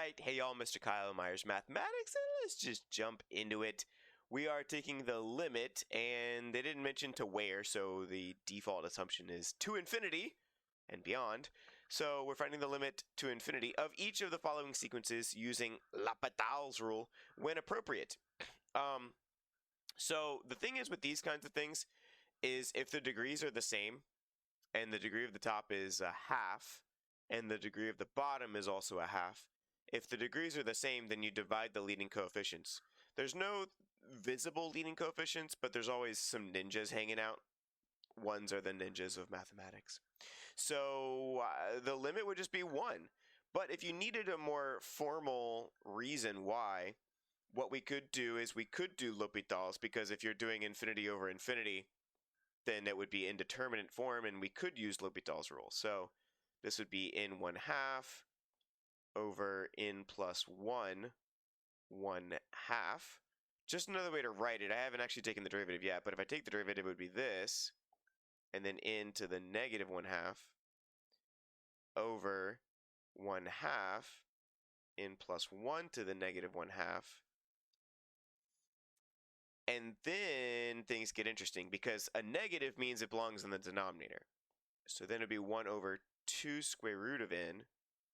Alright, hey y'all, Mr. Kyle Myers Mathematics, and let's just jump into it. We are taking the limit, and they didn't mention to where, so the default assumption is to infinity and beyond. So we're finding the limit to infinity of each of the following sequences using L'Hopital's rule when appropriate. So the thing is with these kinds of things is if the degrees are the same, and the degree of the top is a half, and the degree of the bottom is also a half, if the degrees are the same, then you divide the leading coefficients. There's no visible leading coefficients, but there's always some ninjas hanging out. Ones are the ninjas of mathematics. So the limit would just be 1. But if you needed a more formal reason why, what we could do is we could do L'Hopital's, because if you're doing infinity over infinity, then it would be indeterminate form, and we could use L'Hopital's rule. So this would be n 1/2 over n plus 1 1/2. Just another way to write it. I haven't actually taken the derivative yet, but if I take the derivative, it would be this, and then n to the negative 1/2 over 1/2 n plus 1 to the negative 1/2. And then things get interesting, because a negative means it belongs in the denominator. So then it'd be 1 over 2 square root of n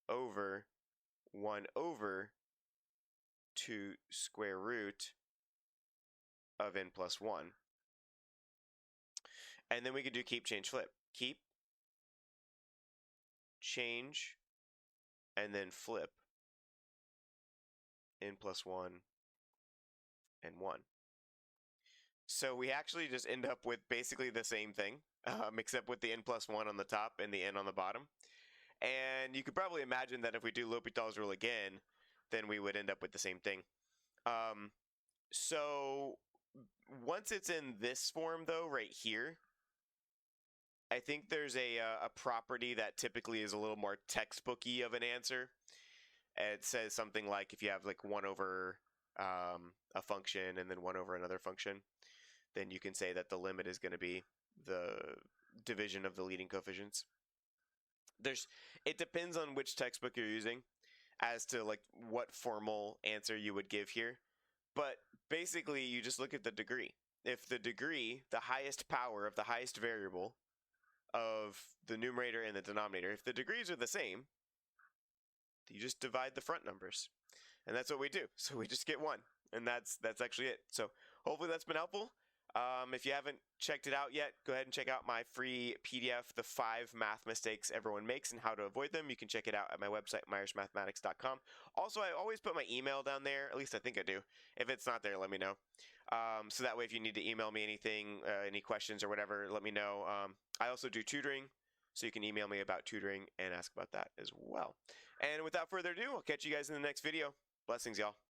over 1 over 2 square root of n plus 1. And then we could do keep, change, flip. Keep, change, and then flip n plus 1 and 1. So we actually just end up with basically the same thing, except with the n plus 1 on the top and the n on the bottom. And you could probably imagine that if we do L'Hopital's rule again, then we would end up with the same thing. So once it's in this form, though, right here, I think there's a property that typically is a little more textbooky of an answer. It says something like if you have like 1 over a function and then 1 over another function, then you can say that the limit is going to be the division of the leading coefficients. It depends on which textbook you're using as to like what formal answer you would give here. But basically, you just look at the degree. If the degree, the highest power of the highest variable of the numerator and the denominator, if the degrees are the same, you just divide the front numbers. And that's what we do. So we just get 1. And that's actually it. So hopefully that's been helpful. If you haven't checked it out yet, go ahead and check out my free PDF, The 5 Math Mistakes Everyone Makes and How to Avoid Them. You can check it out at my website, myersmathematics.com. Also, I always put my email down there. At least I think I do. If it's not there, let me know. So that way, if you need to email me anything, any questions or whatever, let me know. I also do tutoring, so you can email me about tutoring and ask about that as well. And without further ado, I'll catch you guys in the next video. Blessings, y'all.